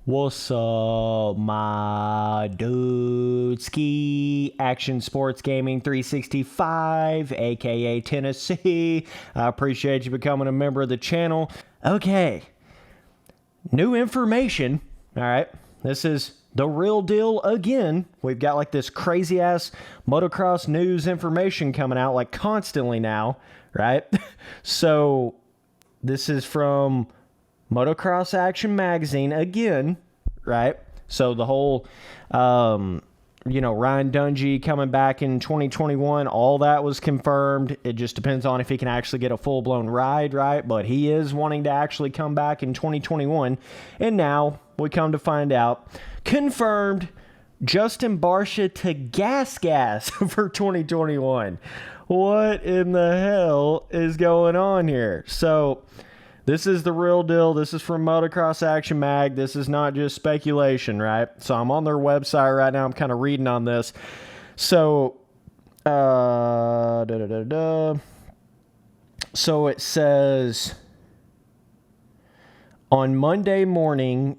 What's up, my dude? Ski Action Sports Gaming 365, aka Tennessee. I appreciate you becoming a member of the channel. Okay, new information. All right, this is the real deal again. We've got like this crazy ass motocross news information coming out like constantly now, right? So, this is from Motocross Action Magazine again, right? So the whole, Ryan Dungey coming back in 2021, all that was confirmed. It just depends on if he can actually get a full-blown ride, right? But he is wanting to actually come back in 2021. And now we come to find out, confirmed, Justin Barcia to GasGas for 2021. What in the hell is going on here? So this is the real deal. This is from Motocross Action Mag. This is not just speculation, right? So I'm on their website right now. I'm kind of reading on this. So, So it says, on Monday morning,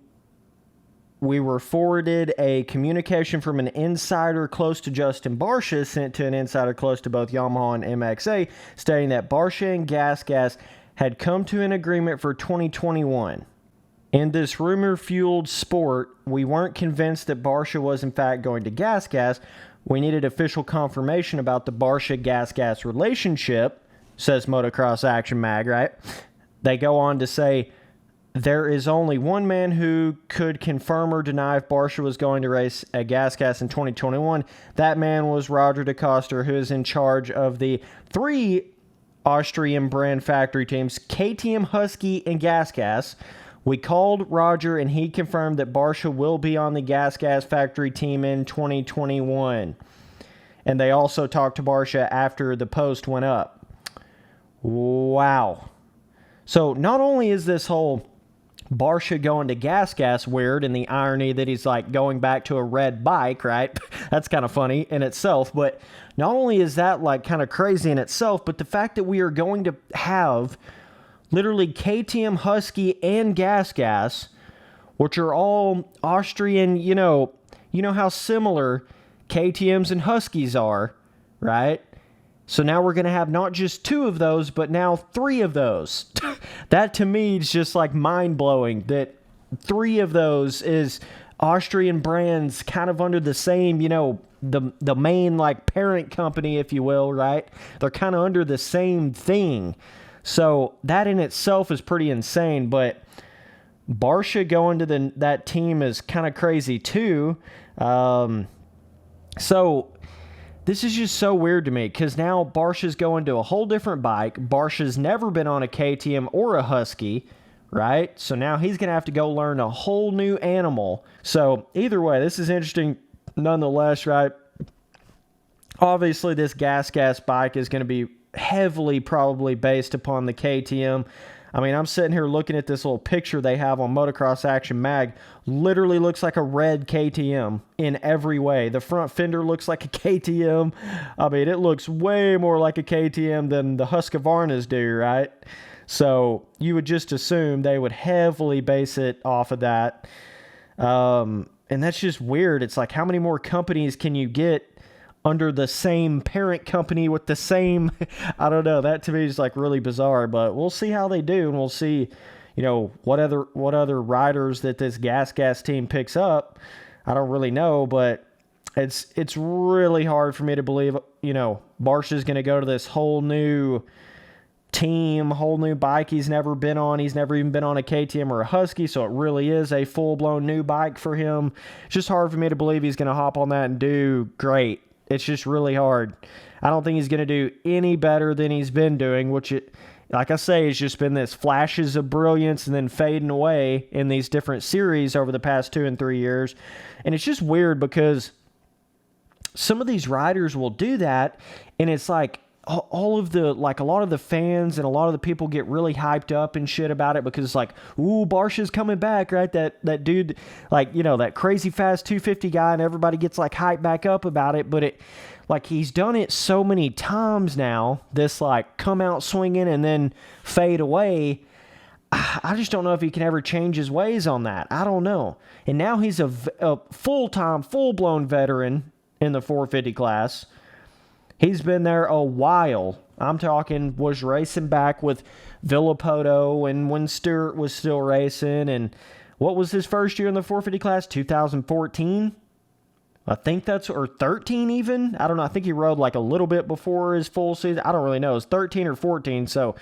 we were forwarded a communication from an insider close to Justin Barcia, sent to an insider close to both Yamaha and MXA, stating that Barcia and GasGas had come to an agreement for 2021. In this rumor-fueled sport, we weren't convinced that Barcia was in fact going to GasGas. We needed official confirmation about the Barcia-GasGas relationship, says Motocross Action Mag, right? They go on to say, there is only one man who could confirm or deny if Barcia was going to race at GasGas in 2021. That man was Roger DeCoster, who is in charge of the three Austrian brand factory teams, KTM, Husky, and GasGas. We called Roger and he confirmed that Barcia will be on the GasGas factory team in 2021. And they also talked to Barcia after the post went up. Wow. So not only is this whole Barcia going to GasGas weird, and the irony that he's like going back to a red bike, right? That's kind of funny in itself. But not only is that like kind of crazy in itself, but the fact that we are going to have literally KTM, Husky, and GasGas, which are all Austrian, you know how similar KTMs and Huskies are, right? So now we're going to have not just two of those, but now three of those. That to me is just like mind-blowing that three of those is Austrian brands kind of under the same, the main like parent company, if you will, right? They're kind of under the same thing. So that in itself is pretty insane, but Barcia going to that team is kind of crazy too. So this is just so weird to me because now Barcia's going to a whole different bike. Barcia's never been on a KTM or a Husky, right? So now he's going to have to go learn a whole new animal. So either way, this is interesting nonetheless, right? Obviously, this GasGas bike is going to be heavily probably based upon the KTM. I mean, I'm sitting here looking at this little picture they have on Motocross Action Mag. Literally looks like a red KTM in every way. The front fender looks like a KTM. I mean, it looks way more like a KTM than the Husqvarnas do, right? So you would just assume they would heavily base it off of that. And that's just weird. It's like, how many more companies can you get under the same parent company with the same, I don't know, that to me is like really bizarre, but we'll see how they do, and we'll see, what other riders that this GasGas team picks up. I don't really know, but it's really hard for me to believe, Barcia's going to go to this whole new team, whole new bike he's never been on. He's never even been on a KTM or a Husky, so it really is a full-blown new bike for him. It's just hard for me to believe he's going to hop on that and do great. It's just really hard. I don't think he's going to do any better than he's been doing, which, like I say, has just been this flashes of brilliance and then fading away in these different series over the past 2 and 3 years. And it's just weird because some of these riders will do that, and it's like all of the, like a lot of the fans and a lot of the people get really hyped up and shit about it because it's like, ooh, Barcia's coming back, right? That dude, like, that crazy fast 250 guy, and everybody gets like hyped back up about it. But like he's done it so many times now, this like come out swinging and then fade away. I just don't know if he can ever change his ways on that. I don't know. And now he's a full-time, full-blown veteran in the 450 class. He's been there a while. I'm talking was racing back with Villapoto and when Stewart was still racing. And what was his first year in the 450 class? 2014? I think that's, or 13 even? I don't know. I think he rode like a little bit before his full season. I don't really know. It's 13 or 14, so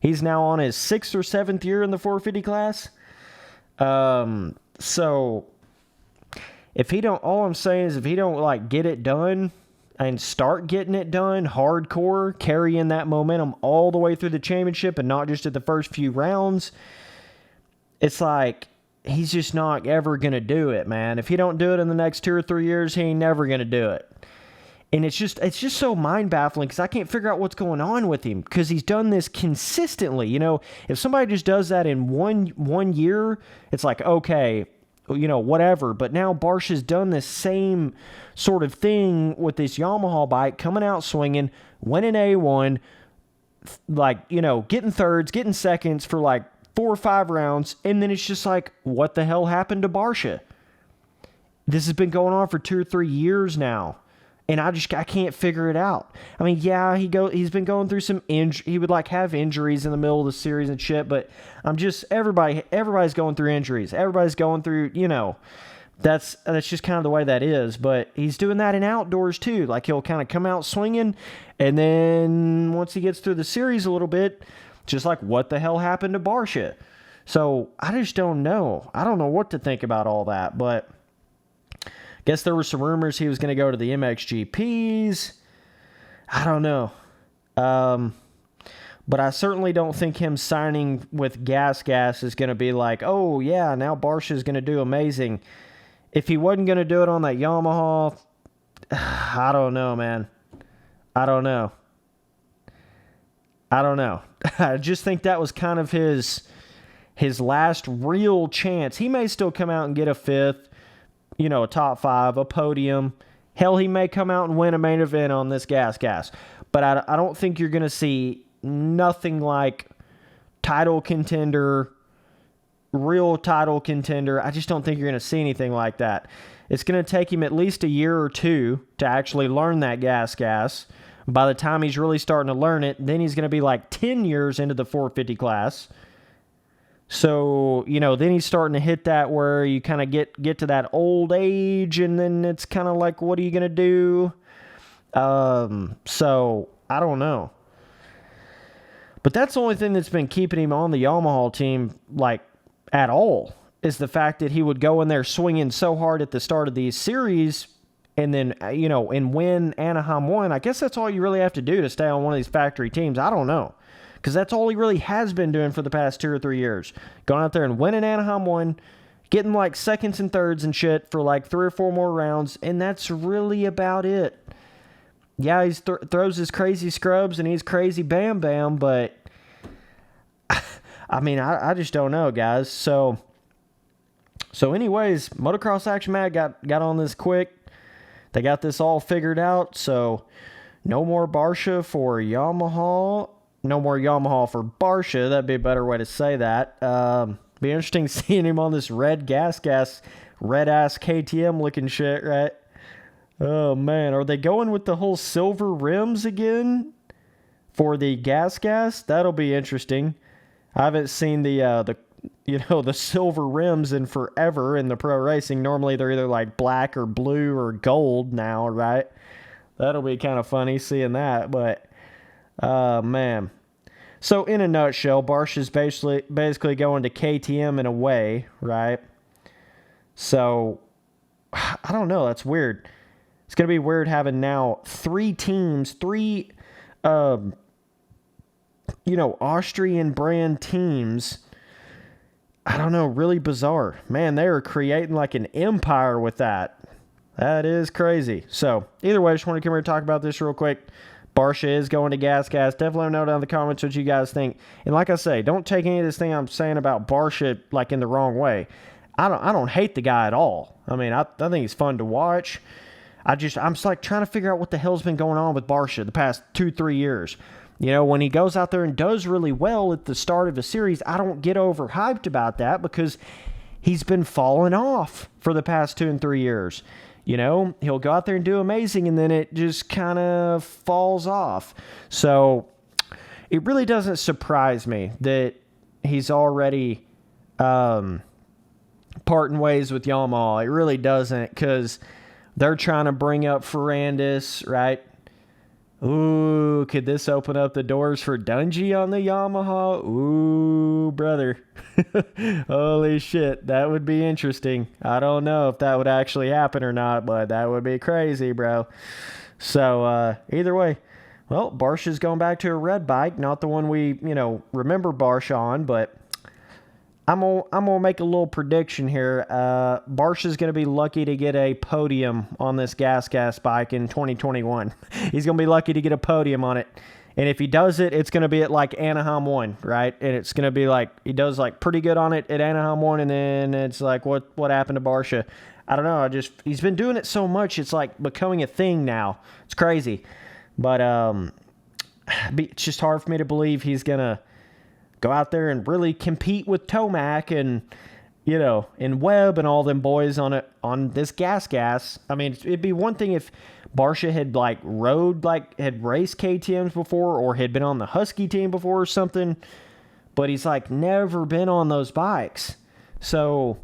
he's now on his 6th or 7th year in the 450 class. So if he don't, all I'm saying is if he don't like get it done and start getting it done hardcore, carrying that momentum all the way through the championship and not just at the first few rounds, it's like he's just not ever going to do it, man. If he don't do it in the next 2 or 3 years, he ain't never going to do it. And it's just so mind-baffling because I can't figure out what's going on with him because he's done this consistently. You know, if somebody just does that in one year, it's like, okay, you know, whatever. But now Barcia's done this same sort of thing with this Yamaha bike, coming out swinging, winning A1, like, you know, getting thirds, getting seconds for like 4 or 5 rounds, and then it's just like, what the hell happened to Barcia? This has been going on for 2 or 3 years now. And I can't figure it out. I mean, yeah, he's been going through some he would like have injuries in the middle of the series and shit, but everybody's going through injuries. Everybody's going through, you know, that's just kind of the way that is. But he's doing that in outdoors too. Like he'll kind of come out swinging, and then once he gets through the series a little bit, just like what the hell happened to Barcia? So I just don't know. I don't know what to think about all that, but guess there were some rumors he was going to go to the MXGPs. I don't know. But I certainly don't think him signing with GasGas is going to be like, oh, yeah, now Barcia is going to do amazing. If he wasn't going to do it on that Yamaha, I don't know, man. I don't know. I just think that was kind of his last real chance. He may still come out and get a 5th. You know, a top 5, a podium. Hell, he may come out and win a main event on this GasGas. But I don't think you're going to see nothing like title contender, real title contender. I just don't think you're going to see anything like that. It's going to take him at least a year or 2 to actually learn that GasGas. By the time he's really starting to learn it, then he's going to be like 10 years into the 450 class. So, you know, then he's starting to hit that where you kind of get to that old age, and then it's kind of like, what are you going to do? So, I don't know. But that's the only thing that's been keeping him on the Yamaha team, like, at all, is the fact that he would go in there swinging so hard at the start of these series, and then, you know, and win Anaheim 1. I guess that's all you really have to do to stay on one of these factory teams. I don't know. Because that's all he really has been doing for the past 2 or 3 years. Going out there and winning Anaheim 1, getting like seconds and thirds and shit for like 3 or 4 more rounds, and that's really about it. Yeah, he throws his crazy scrubs and he's crazy bam bam, but I mean, I just don't know, guys. So anyways, Motocross Action Mag got on this quick. They got this all figured out, so no more Barcia for Yamaha. No more Yamaha for Barcia. That'd be a better way to say that. Be interesting seeing him on this red GasGas, red-ass KTM looking shit, right? Oh, man. Are they going with the whole silver rims again for the GasGas? That'll be interesting. I haven't seen the silver rims in forever in the pro racing. Normally they're either like black or blue or gold now, right? That'll be kind of funny seeing that, but man. So in a nutshell, Barcia's basically going to KTM in a way, right? So I don't know. That's weird. It's going to be weird having now 3 teams, 3, Austrian brand teams. I don't know. Really bizarre. Man, they are creating like an empire with that. That is crazy. So either way, I just want to come here and talk about this real quick. Barcia is going to GasGas. Definitely let me know down in the comments what you guys think. And like I say, don't take any of this thing I'm saying about Barcia like in the wrong way. I don't hate the guy at all. I mean, I think he's fun to watch. I'm just like trying to figure out what the hell's been going on with Barcia the past 2-3 years. You know, when he goes out there and does really well at the start of a series, I don't get overhyped about that because he's been falling off for the past 2 and 3 years. You know, he'll go out there and do amazing, and then it just kind of falls off. So it really doesn't surprise me that he's already parting ways with Yamaha. It really doesn't, because they're trying to bring up Ferrandis, right? Ooh, could this open up the doors for Dungey on the Yamaha? Ooh, brother. Holy shit, that would be interesting. I don't know if that would actually happen or not, but that would be crazy, bro. So, either way, well, Barcia's going back to a red bike, not the one we, remember Barcia on, but I'm gonna make a little prediction here. Barcia's gonna be lucky to get a podium on this GasGas bike in 2021. He's gonna be lucky to get a podium on it, and if he does it, it's gonna be at like Anaheim 1, right? And it's gonna be like he does like pretty good on it at Anaheim 1, and then it's like what happened to Barcia? I don't know. He's been doing it so much, it's like becoming a thing now. It's crazy, but it's just hard for me to believe he's gonna go out there and really compete with Tomac and, and Webb and all them boys on this GasGas. I mean, it'd be one thing if Barcia had had raced KTMs before or had been on the Husky team before or something, but he's never been on those bikes. So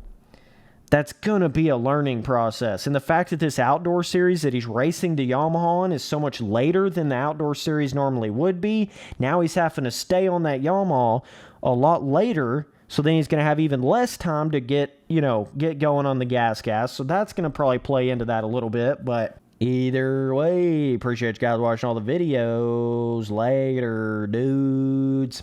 that's going to be a learning process. And the fact that this outdoor series that he's racing the Yamaha on is so much later than the outdoor series normally would be, now he's having to stay on that Yamaha a lot later, so then he's going to have even less time to get going on the GasGas. So that's going to probably play into that a little bit, but either way, appreciate you guys watching all the videos. Later, dudes.